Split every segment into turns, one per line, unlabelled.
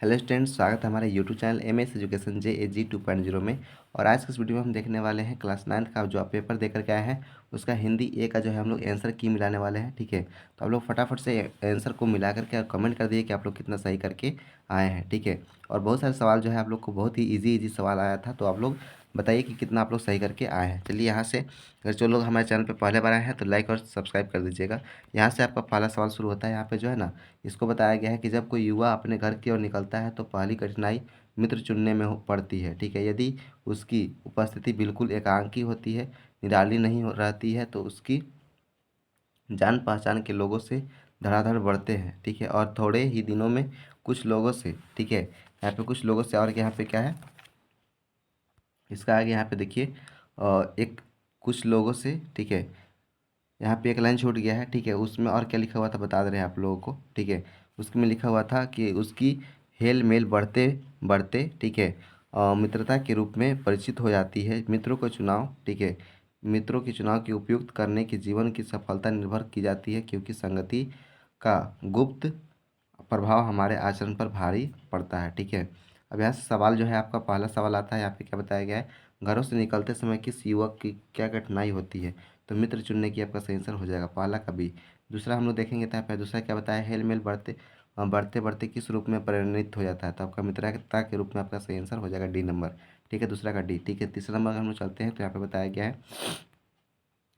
Hello students, स्वागत है हमारे YouTube channel MS education JAG 2.0 में। और आज के इस वीडियो में हम देखने वाले हैं क्लास 9th का जो आप पेपर देकर के आए हैं उसका हिंदी ए का जो है हम लोग आंसर की मिलाने वाले हैं। ठीक है, तो आप लोग फटाफट से आंसर को मिला करके और कमेंट कर दिए कि आप लोग कितना सही करके आए हैं। ठीक है, और बहुत सारे सवाल जो है आप लोग को बहुत ही ईजी सवाल आया था, तो आप लोग बताइए कि कितना आप लोग सही करके आए हैं। चलिए यहाँ से अगर जो लोग हमारे चैनल पर पहले बार आए हैं तो लाइक और सब्सक्राइब कर दीजिएगा। यहाँ से आपका पहला सवाल शुरू होता है। यहाँ पे जो है ना, इसको बताया गया है कि जब कोई युवा अपने घर की ओर निकलता है तो पहली कठिनाई मित्र चुनने में पड़ती है। ठीक है, यदि उसकी उपस्थिति बिल्कुल एकांकी होती है, निराली नहीं रहती है, तो उसकी जान पहचान के लोगों से धड़ाधड़ बढ़ते हैं। ठीक है, और थोड़े ही दिनों में कुछ लोगों से, ठीक है, यहाँ पे कुछ लोगों से, और यहाँ पे क्या है इसका आगे, यहाँ पे देखिए एक कुछ लोगों से। ठीक है, यहाँ पे एक लाइन छूट गया है। ठीक है, उसमें और क्या लिखा हुआ था बता दे रहे हैं आप लोगों को। ठीक है, उसमें लिखा हुआ था कि उसकी हेल मेल बढ़ते बढ़ते, ठीक है, मित्रता के रूप में परिचित हो जाती है। मित्रों को चुनाव, ठीक है, मित्रों के चुनाव की उपयुक्त करने की जीवन की सफलता निर्भर की जाती है, क्योंकि संगति का गुप्त प्रभाव हमारे आचरण पर भारी पड़ता है। ठीक है, अब यहाँ से सवाल जो है आपका पहला सवाल आता है। यहाँ पे क्या बताया गया है, घरों से निकलते समय किस युवक की क्या कठिनाई होती है। तो मित्र चुनने की आपका सही आंसर हो जाएगा पहला का बी। दूसरा हम लोग देखेंगे तो यहाँ पे दूसरा क्या बताया, हेल मेल बढ़ते बढ़ते बढ़ते किस रूप में परिणत हो जाता है। तो आपका मित्रता के रूप में आपका सही आंसर हो जाएगा डी नंबर। ठीक है, दूसरा का डी। ठीक है, तीसरा नंबर हम लोग चलते हैं तो यहाँ पे बताया गया है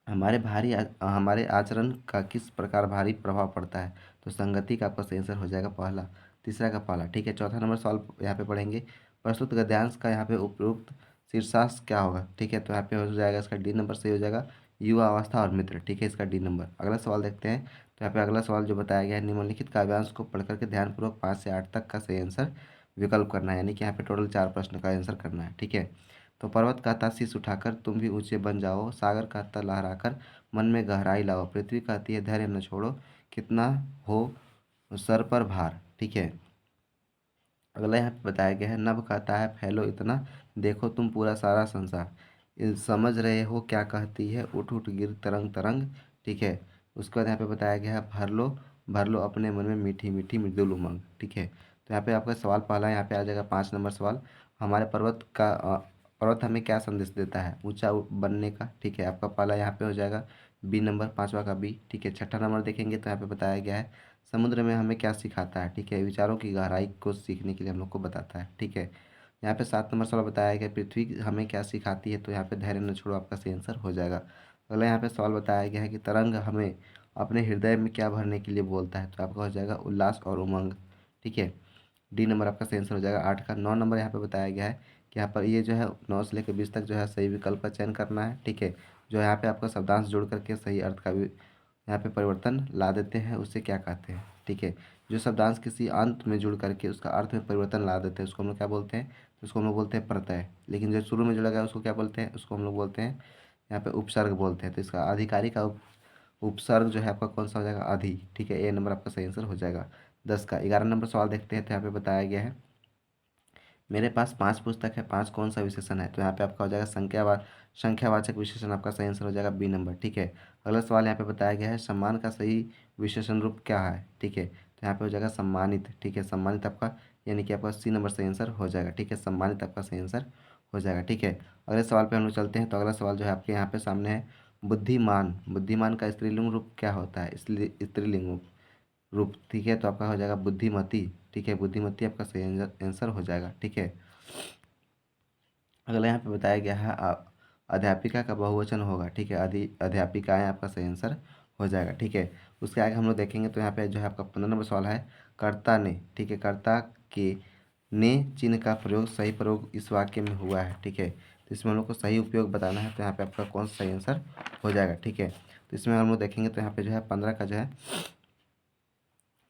हमारे आचरण का किस प्रकार भारी प्रभाव पड़ता है। तो संगति का आपका सही आंसर हो जाएगा पहला, तीसरा का पहला। ठीक है, चौथा नंबर सवाल यहाँ पे पढ़ेंगे, प्रस्तुत गद्यांश का यहाँ पे उपयुक्त शीर्षांश क्या होगा। ठीक है, तो यहाँ पे हो जाएगा इसका डी नंबर सही हो जाएगा, युवा अवस्था और मित्र। ठीक है, इसका डी नंबर। अगला सवाल देखते हैं, तो यहाँ पे अगला सवाल जो बताया गया है, निम्नलिखित काव्यांश को पढ़ करके ध्यानपूर्वक 5 से 8 तक का सही आंसर विकल्प करना है, यानी कि यहाँ पे टोटल 4 प्रश्न का आंसर करना है। ठीक है, तो पर्वत कहता शीश उठाकर तुम भी ऊंचे बन जाओ, सागर कहता लहराकर मन में गहराई लाओ, पृथ्वी कहती है धैर्य न छोड़ो, कितना हो सर पर भार। ठीक है, अगला यहाँ पे बताया गया है, नभ कहता है फैलो इतना, देखो तुम पूरा सारा संसार, समझ रहे हो क्या कहती है, उठ उठ गिर तरंग तरंग। ठीक है, उसके बाद यहाँ पे बताया गया है, भर लो अपने मन में मीठी मीठी मृदुल उमंग। ठीक है, तो यहाँ पे आपका सवाल पहला यहाँ पे आ जाएगा 5 नंबर सवाल, हमारे पर्वत हमें क्या संदेश देता है, ऊंचा बनने का। ठीक है, आपका पहला यहाँ पे हो जाएगा बी नंबर, पाँचवा का बी। ठीक है, छठा नंबर देखेंगे तो यहाँ पे बताया गया है, समुद्र में हमें क्या सिखाता है। ठीक है, विचारों की गहराई को सीखने के लिए हम लोग को बताता है। ठीक है, यहाँ पे 7 नंबर सवाल बताया गया, पृथ्वी हमें क्या सिखाती है। तो यहाँ पे धैर्य न छोड़ो आपका सही आंसर हो जाएगा। अगला यहाँ पे सवाल बताया गया है कि तरंग हमें अपने हृदय में क्या भरने के लिए बोलता है। तो आपका हो जाएगा उल्लास और उमंग। ठीक है, डी नंबर आपका सही आंसर हो जाएगा 8 का। 9 नंबर यहाँ पे बताया गया है कि यहाँ पर ये जो है 9 से लेकर 20 तक जो है सही विकल्प का चयन करना है। ठीक है, जो यहाँ पे आपका शब्दांश जोड़ करके सही अर्थ का भी यहाँ पे परिवर्तन ला देते हैं, उससे क्या कहते हैं। ठीक है, जो शब्दांश किसी अंत में जुड़ करके उसका अर्थ में परिवर्तन ला देते हैं उसको हम लोग क्या बोलते हैं, तो उसको हम लोग बोलते हैं प्रत्यय। लेकिन जो शुरू में जो लगा है उसको क्या बोलते हैं, उसको हम लोग बोलते हैं यहाँ पे उपसर्ग बोलते हैं। तो इसका अधिकारी का उपसर्ग जो है आपका कौन सा हो जाएगा, अधि। ठीक है, ए नंबर आपका सही आंसर हो जाएगा 10 का। 11 नंबर सवाल देखते हैं, तो यहाँ पे बताया गया है, मेरे पास 5 पुस्तक है, 5 कौन सा विशेषण है। तो यहाँ पे आपका हो जाएगा संख्यावाचक विशेषण, आपका सही आंसर हो जाएगा बी नंबर। ठीक है, अगला सवाल यहाँ पे बताया गया है, सम्मान का सही विशेषण रूप क्या है। ठीक है, तो यहाँ पे हो जाएगा सम्मानित। ठीक है, सम्मानित आपका यानी कि आपका सी नंबर सही आंसर हो जाएगा। ठीक है, सम्मानित आपका सही आंसर हो जाएगा। ठीक है, अगले सवाल पे हम लोग चलते हैं। तो अगला सवाल जो है आपके यहाँ पे सामने है, बुद्धिमान, बुद्धिमान का स्त्रीलिंग रूप क्या होता है, इसलिए स्त्रीलिंग रूप। ठीक है, तो आपका हो जाएगा बुद्धिमती। ठीक है, बुद्धिमती आपका सही आंसर हो जाएगा। ठीक है, अगला यहाँ पे बताया गया है, अध्यापिका का बहुवचन होगा। ठीक है, अध्यापिकाएं आपका सही आंसर हो जाएगा। ठीक है, उसके आगे हम लोग देखेंगे तो यहाँ पे जो है आपका 15 नंबर सवाल है, कर्ता ने। ठीक है, कर्ता के ने चिन्ह का प्रयोग, सही प्रयोग इस वाक्य में हुआ है। ठीक है, तो इसमें हम लोग को सही उपयोग बताना है, तो यहाँ पे आपका कौन सा सही आंसर हो जाएगा। ठीक है, तो इसमें हम लोग देखेंगे तो यहाँ पे जो है 15 का जो है,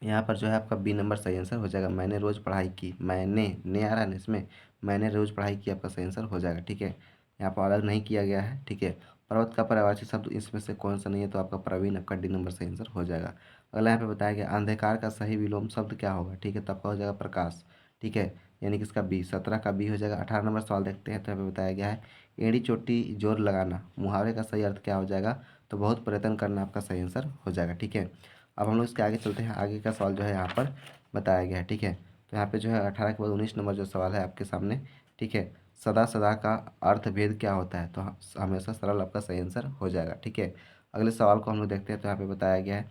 यहाँ पर जो है आपका बी नंबर सही आंसर हो जाएगा, मैंने रोज़ पढ़ाई की। मैंने ने आ रहा है ना इसमें, मैंने रोज़ पढ़ाई की आपका सही आंसर हो जाएगा। ठीक है, यहाँ पर अलग नहीं किया गया है। ठीक है, पर्वत का पर्यायवाची शब्द इसमें से कौन सा नहीं है। तो आपका प्रवीण आपका डी नंबर सही आंसर हो जाएगा। अगला यहाँ पे बताया गया, अंधकार का सही विलोम शब्द क्या होगा। ठीक है, तो आपका हो जाएगा प्रकाश। ठीक है, यानी कि इसका बी, 17 का बी हो जाएगा। 18 नंबर सवाल देखते हैं, तो यहाँ पे बताया गया है, एड़ी चोटी जोर लगाना, मुहावरे का सही अर्थ क्या हो जाएगा। तो बहुत प्रयत्न करना आपका सही आंसर हो जाएगा। ठीक है, अब हम लोग इसके आगे चलते हैं। आगे का सवाल जो है यहाँ पर बताया गया है। ठीक है, तो यहाँ पे जो है 18 के बाद 19 नंबर जो सवाल है आपके सामने, ठीक है। सदा सदा का अर्थ भेद क्या होता है, तो हमेशा सरल आपका सही आंसर हो जाएगा, ठीक है। अगले सवाल को हम लोग देखते हैं। तो यहाँ पे बताया गया है,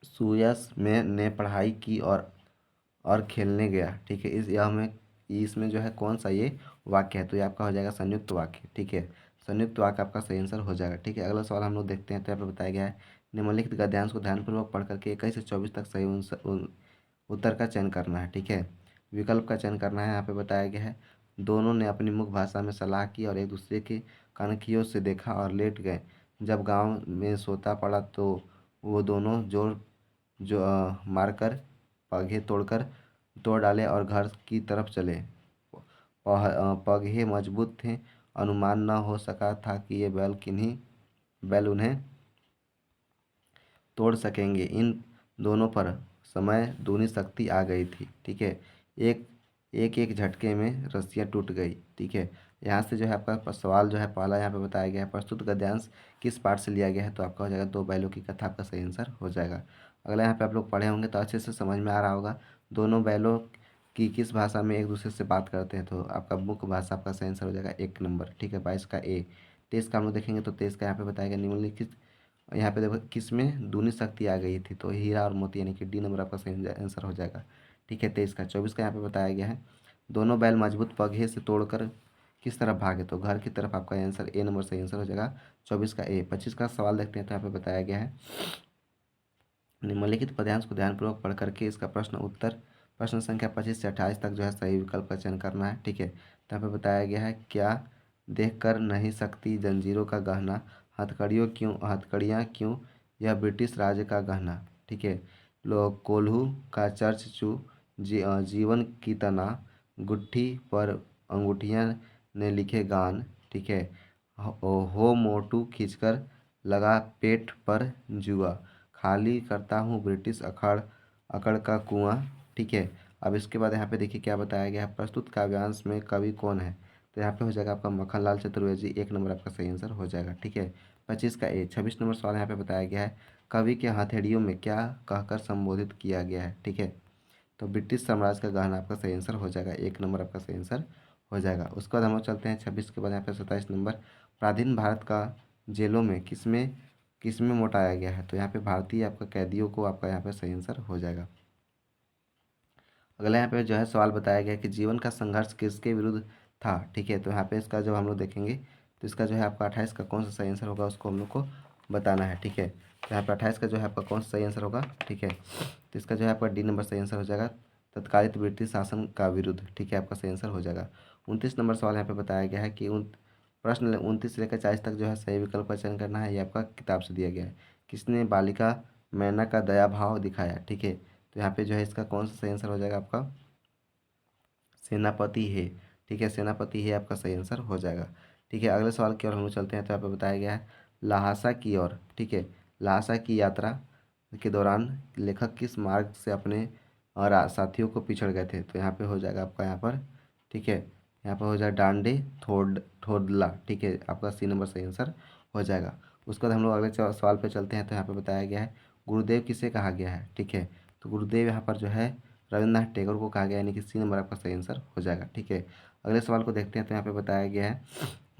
सुयस में ने पढ़ाई की और खेलने गया, ठीक है। इसमें जो है कौन सा ये वाक्य है, तो ये आपका हो जाएगा संयुक्त वाक्य, ठीक है। संयुक्त वाक्य आपका सही आंसर हो जाएगा, ठीक है। अगला सवाल हम लोग देखते हैं। तो यहाँ पे बताया गया है, निम्नलिखित गद्यांश को ध्यानपूर्वक पढ़ करके 21 से 24 तक सही उत्तर का चयन करना है, ठीक है। विकल्प का चयन करना है। यहाँ पे बताया गया है, दोनों ने अपनी मुख्य भाषा में सलाह की और एक दूसरे के कनखियों से देखा और लेट गए। जब गांव में सोता पड़ा तो वो दोनों जोर जो मारकर पगे तोड़ डाले और घर की तरफ चले। पगहे मजबूत थे, अनुमान न हो सका था कि ये बैल उन्हें तोड़ सकेंगे। इन दोनों पर समय दूनी शक्ति आ गई थी, ठीक है। एक एक झटके में रस्सियाँ टूट गई, ठीक है। यहाँ से जो है आपका सवाल जो है पहला यहाँ पे बताया गया है, प्रस्तुत गद्यांश किस पाठ से लिया गया है, तो आपका हो जाएगा दो बैलों की कथा, आपका सही आंसर हो जाएगा। अगला यहाँ पे आप लोग पढ़े होंगे तो अच्छे से समझ में आ रहा होगा, दोनों बैलों की किस भाषा में एक दूसरे से बात करते हैं, तो आपका मुख्य भाषा आपका सही आंसर हो जाएगा 1 नंबर, ठीक है। 22 का ए। 23 का हम लोग देखेंगे तो 23 का यहाँ पे बताएगा, निम्नलिखित यहाँ पे देखो किसमें दूनी शक्ति आ गई थी, तो हीरा और मोती, यानी कि डी नंबर आपका सही आंसर हो जाएगा, ठीक है। 23 का। 24 का यहाँ पे बताया गया है, दोनों बैल मजबूत पगहे से तोड़कर किस तरफ भागे, तो घर की तरफ, आपका आंसर ए नंबर सही आंसर हो जाएगा 24 का ए। 25 का सवाल देखते हैं। तो यहाँ पे बताया गया है, निम्नलिखित पद्यांश को ध्यानपूर्वक पढ़ करके इसका प्रश्न संख्या 25 से 28 तक जो है सही विकल्प का चयन करना है, ठीक है। तो यहाँ पे बताया गया है, क्या देख कर नहीं सकती जंजीरों का गहना, हथकड़ियाँ क्यों, यह ब्रिटिश राज का गहना, ठीक है। कोल्हू का चर्च जीवन की तना, गुट्ठी पर अंगूठियाँ ने लिखे गान, ठीक है। हो मोटू खींचकर लगा पेट पर जुआ, खाली करता हूँ ब्रिटिश अखड़ अकड़ का कुआं, ठीक है। अब इसके बाद यहाँ पे देखिए क्या बताया गया है, प्रस्तुत काव्यांश में कवि कौन है, तो यहाँ पे हो जाएगा आपका मक्खनलाल चतुर्वेदी, 1 नंबर आपका सही आंसर हो जाएगा, ठीक है। 25 का ए। 26 नंबर सवाल यहाँ पे बताया गया है, कवि के हथेलियों में क्या कहकर संबोधित किया गया है, ठीक है। तो ब्रिटिश साम्राज्य का गहना आपका सही आंसर हो जाएगा, 1 नंबर आपका सही आंसर हो जाएगा। उसके बाद हम लोग चलते हैं 26 के बाद यहाँ पे 27 नंबर, प्राचीन भारत का जेलों में किसमें किसमें मोटाया गया है, तो यहाँ पे भारतीय आपका कैदियों को आपका यहाँ पे सही आंसर हो जाएगा। अगला यहाँ पे जो है सवाल बताया गया कि जीवन का संघर्ष किसके विरुद्ध था, ठीक है। तो यहाँ पे इसका जब हम लोग देखेंगे तो इसका जो है आपका 28 का कौन सा सही आंसर होगा उसको हम लोग को बताना है, ठीक है। तो यहाँ पे 28 का जो है आपका कौन सा सही आंसर होगा, ठीक है। तो इसका जो है आपका डी नंबर सही आंसर हो जाएगा, तत्कालित ब्रिटिश शासन का विरुद्ध, ठीक है, आपका सही आंसर हो जाएगा। 29 नंबर सवाल यहाँ पे बताया गया है कि प्रश्न 29 से लेकर 40 तक जो है सही विकल्प का चयन करना है, ये आपका किताब से दिया गया है। किसने बालिका मैना का दया भाव दिखाया, ठीक है। तो यहाँ पे जो है इसका कौन सा सही आंसर हो जाएगा आपका, सेनापति है, ठीक है। सेनापति है आपका सही आंसर हो जाएगा, ठीक है। अगले सवाल की ओर हम लोग चलते हैं। तो यहाँ पे बताया गया है, लहासा की ओर, ठीक है। लहासा की यात्रा के दौरान लेखक किस मार्ग से अपने और साथियों को पिछड़ गए थे, तो यहाँ पे हो जाएगा आपका यहाँ पर, ठीक है। यहाँ पर हो जाएगा डांडे थोडला, ठीक है, आपका सी नंबर सही आंसर हो जाएगा। उसके बाद हम लोग अगले सवाल पे चलते हैं। तो यहाँ पे बताया गया है, गुरुदेव किसे कहा गया है, ठीक है। तो गुरुदेव यहाँ पर जो है रविन्द्रनाथ टैगोर को कहा गया, यानी कि सी नंबर आपका सही आंसर हो जाएगा, ठीक है। अगले सवाल को देखते हैं। तो यहाँ पे बताया गया है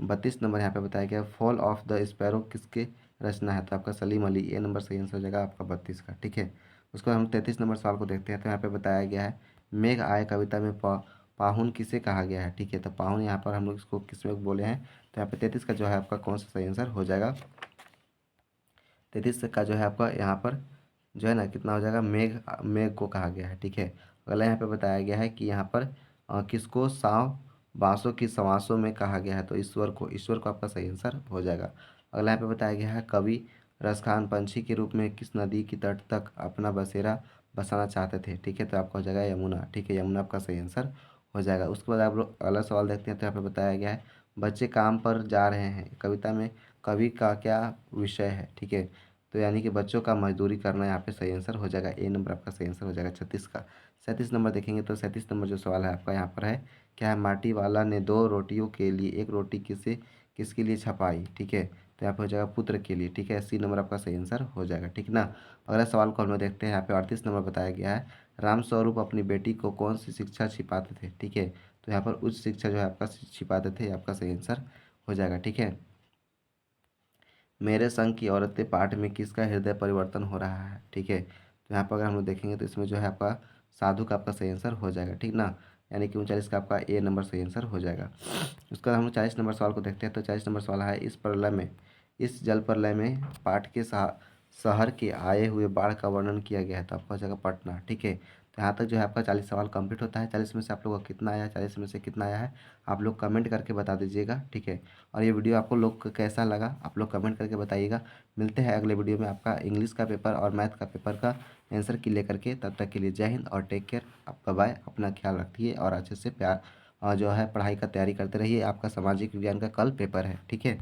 32 नंबर यहाँ पे बताया गया है, फॉल ऑफ द स्पैरो किसके रचना है, तो आपका सलीम अली, ए नंबर सही आंसर हो जाएगा आपका 32 का, ठीक है। उसके बाद हम 33 नंबर सवाल को देखते हैं। तो यहाँ पे बताया गया है, मेघ आए कविता में पाहुन किसे कहा गया है, ठीक है। तो पाहुन यहाँ पर हम लोग इसको किस में बोले हैं, तो यहाँ पे 33 का जो है आपका कौन सा सही आंसर हो जाएगा, 33 का जो है आपका यहाँ पर जो है ना कितना हो जाएगा, मेघ मेघ को कहा गया है, ठीक है। अगला यहाँ पे बताया गया है कि यहाँ पर किसको साव बांसों की सवासों में कहा गया है, तो ईश्वर को आपका सही आंसर हो जाएगा। अगला यहाँ पे बताया गया है, कवि रसखान पंछी के रूप में किस नदी की तट तक अपना बसेरा बसाना चाहते थे, ठीक है। तो आपका हो जाएगा यमुना, ठीक है, यमुना आपका सही आंसर हो जाएगा। उसके बाद आप लोग अगला सवाल देखते हैं। तो यहाँ पे बताया गया है, बच्चे काम पर जा रहे हैं कविता में कवि का क्या विषय है, ठीक है। तो यानी कि बच्चों का मजदूरी करना यहाँ पे सही आंसर हो जाएगा, ए नंबर आपका सही आंसर हो जाएगा 36 का। 37 नंबर देखेंगे तो 37 नंबर जो सवाल है आपका यहाँ पर है, क्या है, माटी वाला ने 2 रोटियों के लिए एक रोटी किसके लिए छपाई, ठीक है। तो यहाँ पे हो जाएगा पुत्र के लिए, ठीक है, सी नंबर आपका सही आंसर हो जाएगा, ठीक ना। अगला सवाल को हम लोग देखते हैं। यहाँ पे 38 नंबर बताया गया है, रामस्वरूप अपनी बेटी को कौन सी शिक्षा छिपाते थे, ठीक है। तो यहाँ पर उच्च शिक्षा जो है आपका छिपाते थे, ये आपका सही आंसर हो जाएगा, ठीक है। मेरे संग की औरतें पाठ में किसका हृदय परिवर्तन हो रहा है, ठीक है। तो यहाँ पर अगर हम लोग देखेंगे तो इसमें जो है आपका साधु का आपका सही आंसर हो जाएगा, ठीक ना। यानी कि 39 का आपका ए नंबर सही आंसर हो जाएगा। उसके बाद हम लोग 40 नंबर सवाल को देखते हैं। तो 40 नंबर सवाल है, इस जल प्रलय में पाठ के शहर के आए हुए बाढ़ का वर्णन किया गया है। तो आपका हो जाएगा पटना, ठीक है। तो यहाँ तक जो है आपका 40 सवाल कंप्लीट होता है। 40 में से आप लोगों का कितना आया है, 40 में से कितना आया है, आप लोग कमेंट करके बता दीजिएगा, ठीक है। और ये वीडियो आपको लोग को कैसा लगा, आप लोग कमेंट करके बताइएगा। मिलते हैं अगले वीडियो में आपका इंग्लिश का पेपर और मैथ का पेपर का आंसर की लेकर के। तब तक के लिए जय हिंद और टेक केयर। आपका बाय, अपना ख्याल रखिए और अच्छे से प्यार जो है पढ़ाई का तैयारी करते रहिए। आपका सामाजिक विज्ञान का कल पेपर है, ठीक है।